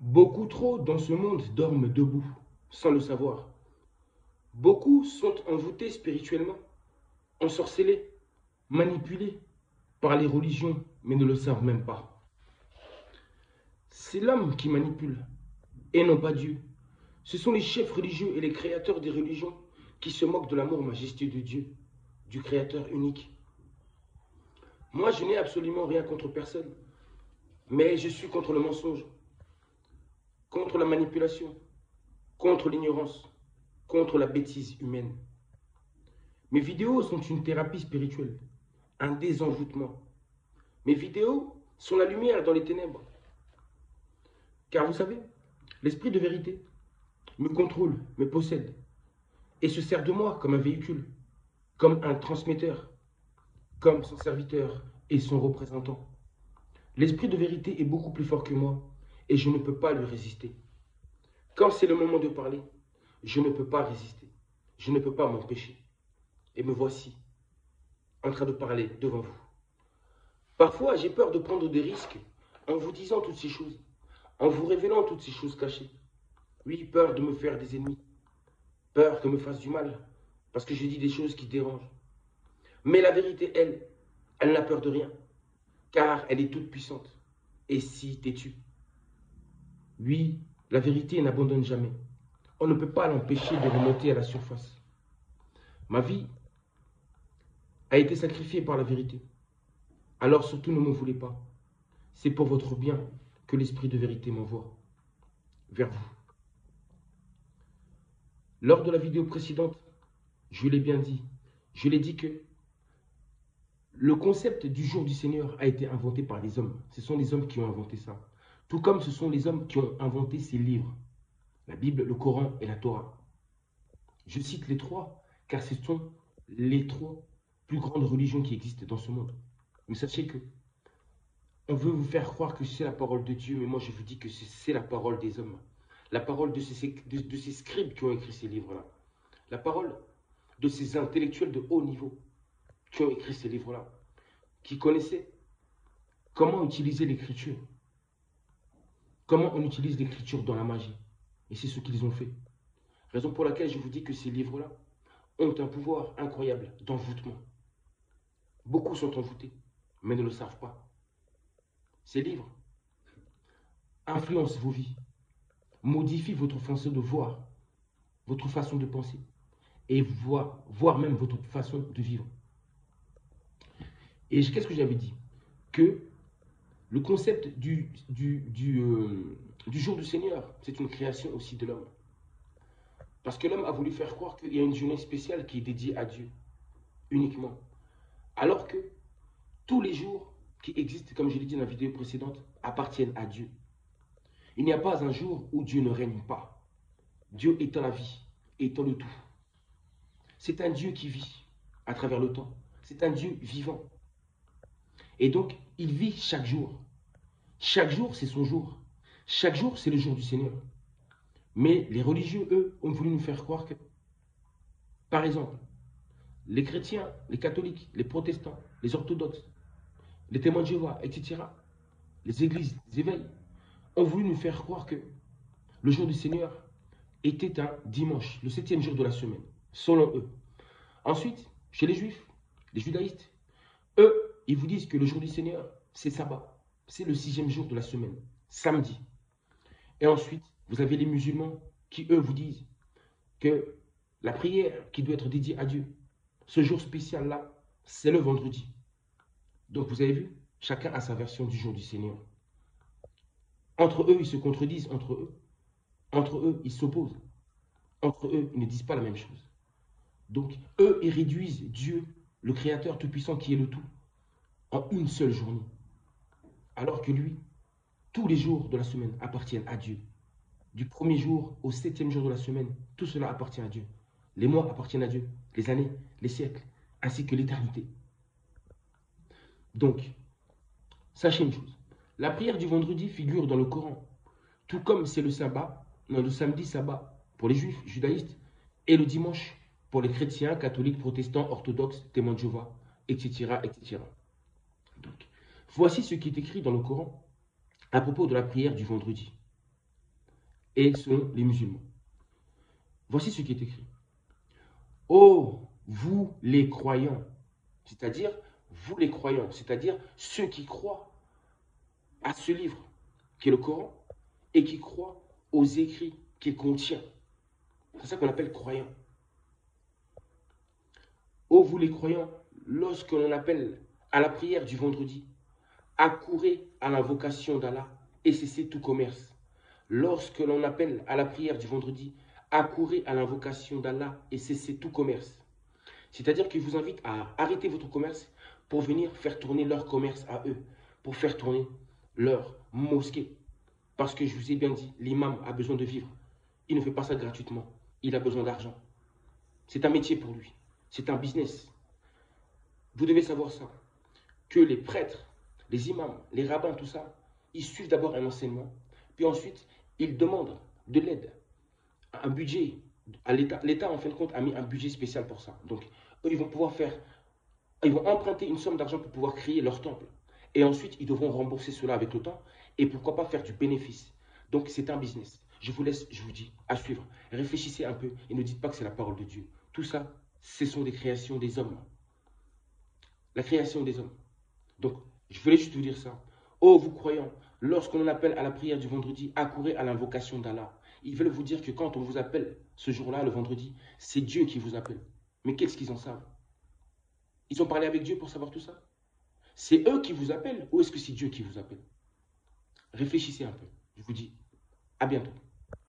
Beaucoup trop dans ce monde dorment debout, sans le savoir. Beaucoup sont envoûtés spirituellement, ensorcelés, manipulés par les religions, mais ne le savent même pas. C'est l'homme qui manipule, et non pas Dieu. Ce sont les chefs religieux et les créateurs des religions qui se moquent de l'amour majestueux de Dieu, du Créateur unique. Moi, je n'ai absolument rien contre personne, mais je suis contre le mensonge, contre la manipulation, contre l'ignorance, contre la bêtise humaine. Mes vidéos sont une thérapie spirituelle, un désenvoûtement. Mes vidéos sont la lumière dans les ténèbres. Car vous savez, l'esprit de vérité me contrôle, me possède, et se sert de moi comme un véhicule, comme un transmetteur, comme son serviteur et son représentant. L'esprit de vérité est beaucoup plus fort que moi, et je ne peux pas lui résister. Quand c'est le moment de parler, je ne peux pas résister. Je ne peux pas m'empêcher. Et me voici, en train de parler devant vous. Parfois, j'ai peur de prendre des risques en vous disant toutes ces choses, en vous révélant toutes ces choses cachées. Oui, peur de me faire des ennemis, peur que me fasse du mal, parce que je dis des choses qui dérangent. Mais la vérité, elle n'a peur de rien, car elle est toute puissante et si têtue. Oui, la vérité n'abandonne jamais. On ne peut pas l'empêcher de remonter à la surface. Ma vie a été sacrifiée par la vérité. Alors surtout ne me voulez pas. C'est pour votre bien que l'esprit de vérité m'envoie vers vous. Lors de la vidéo précédente, je l'ai bien dit. Je l'ai dit que le concept du jour du Seigneur a été inventé par les hommes. Ce sont les hommes qui ont inventé ça. Tout comme ce sont les hommes qui ont inventé ces livres. La Bible, le Coran et la Torah. Je cite les trois, car ce sont les trois plus grandes religions qui existent dans ce monde. Mais sachez que on veut vous faire croire que c'est la parole de Dieu, mais moi je vous dis que c'est la parole des hommes. La parole de ces scribes qui ont écrit ces livres-là. La parole de ces intellectuels de haut niveau qui ont écrit ces livres-là. Qui connaissaient comment utiliser l'écriture. Comment on utilise l'écriture dans la magie. Et c'est ce qu'ils ont fait. Raison pour laquelle je vous dis que ces livres-là ont un pouvoir incroyable d'envoûtement. Beaucoup sont envoûtés, mais ne le savent pas. Ces livres influencent vos vies, modifient votre façon de voir, votre façon de penser, et voire même votre façon de vivre. Et qu'est-ce que j'avais dit? Que le concept du jour du Seigneur, c'est une création aussi de l'homme. Parce que l'homme a voulu faire croire qu'il y a une journée spéciale qui est dédiée à Dieu, uniquement. Alors que tous les jours qui existent, comme je l'ai dit dans la vidéo précédente, appartiennent à Dieu. Il n'y a pas un jour où Dieu ne règne pas. Dieu étant la vie, étant le tout. C'est un Dieu qui vit à travers le temps. C'est un Dieu vivant. Et donc, il vit chaque jour. Chaque jour, c'est son jour. Chaque jour, c'est le jour du Seigneur. Mais les religieux, eux, ont voulu nous faire croire que, par exemple, les chrétiens, les catholiques, les protestants, les orthodoxes, les témoins de Jéhovah, etc., les églises, les éveils, ont voulu nous faire croire que le jour du Seigneur était un dimanche, le 7e jour de la semaine, selon eux. Ensuite, chez les juifs, les judaïstes, eux, ils vous disent que le jour du Seigneur, c'est sabbat, c'est le 6e jour de la semaine, samedi. Et ensuite, vous avez les musulmans qui, eux, vous disent que la prière qui doit être dédiée à Dieu, ce jour spécial-là, c'est le vendredi. Donc, vous avez vu, chacun a sa version du jour du Seigneur. Entre eux, ils se contredisent entre eux. Entre eux, ils s'opposent. Entre eux, ils ne disent pas la même chose. Donc, eux, ils réduisent Dieu, le Créateur Tout-Puissant qui est le tout, en une seule journée. Alors que lui, tous les jours de la semaine appartiennent à Dieu. Du premier jour au 7e jour de la semaine, tout cela appartient à Dieu. Les mois appartiennent à Dieu, les années, les siècles, ainsi que l'éternité. Donc, sachez une chose, la prière du vendredi figure dans le Coran, tout comme c'est le sabbat, non, le samedi sabbat pour les juifs, judaïstes, et le dimanche pour les chrétiens, catholiques, protestants, orthodoxes, témoins de Jéhovah, etc., etc. Donc, voici ce qui est écrit dans le Coran à propos de la prière du vendredi. et selon les musulmans. Voici ce qui est écrit. Ô vous les croyants, c'est-à-dire vous les croyants, c'est-à-dire ceux qui croient à ce livre qui est le Coran et qui croient aux écrits qu'il contient. C'est ça qu'on appelle croyants. Ô vous les croyants, lorsque l'on appelle à la prière du vendredi, accourez à l'invocation d'Allah et cessez tout commerce. Lorsque l'on appelle à la prière du vendredi, accourez à l'invocation d'Allah et cessez tout commerce. C'est-à-dire qu'il vous invite à arrêter votre commerce pour venir faire tourner leur commerce à eux, pour faire tourner leur mosquée. Parce que je vous ai bien dit, l'imam a besoin de vivre. Il ne fait pas ça gratuitement. Il a besoin d'argent. C'est un métier pour lui. C'est un business. Vous devez savoir ça. Que les prêtres, les imams, les rabbins, tout ça, ils suivent d'abord un enseignement. Puis ensuite, ils demandent de l'aide, un budget à l'État. L'État, en fin de compte, a mis un budget spécial pour ça. Donc, eux, ils vont emprunter une somme d'argent pour pouvoir créer leur temple. Et ensuite, ils devront rembourser cela avec le temps. Et pourquoi pas faire du bénéfice. Donc, c'est un business. Je vous laisse, je vous dis, à suivre. Réfléchissez un peu et ne dites pas que c'est la parole de Dieu. Tout ça, ce sont des créations des hommes. La création des hommes. Donc, je voulais juste vous dire ça. Oh, vous croyants, lorsqu'on appelle à la prière du vendredi, accourez à l'invocation d'Allah. Ils veulent vous dire que quand on vous appelle ce jour-là, le vendredi, c'est Dieu qui vous appelle. Mais qu'est-ce qu'ils en savent? Ils ont parlé avec Dieu pour savoir tout ça? C'est eux qui vous appellent ou est-ce que c'est Dieu qui vous appelle? Réfléchissez un peu. Je vous dis à bientôt.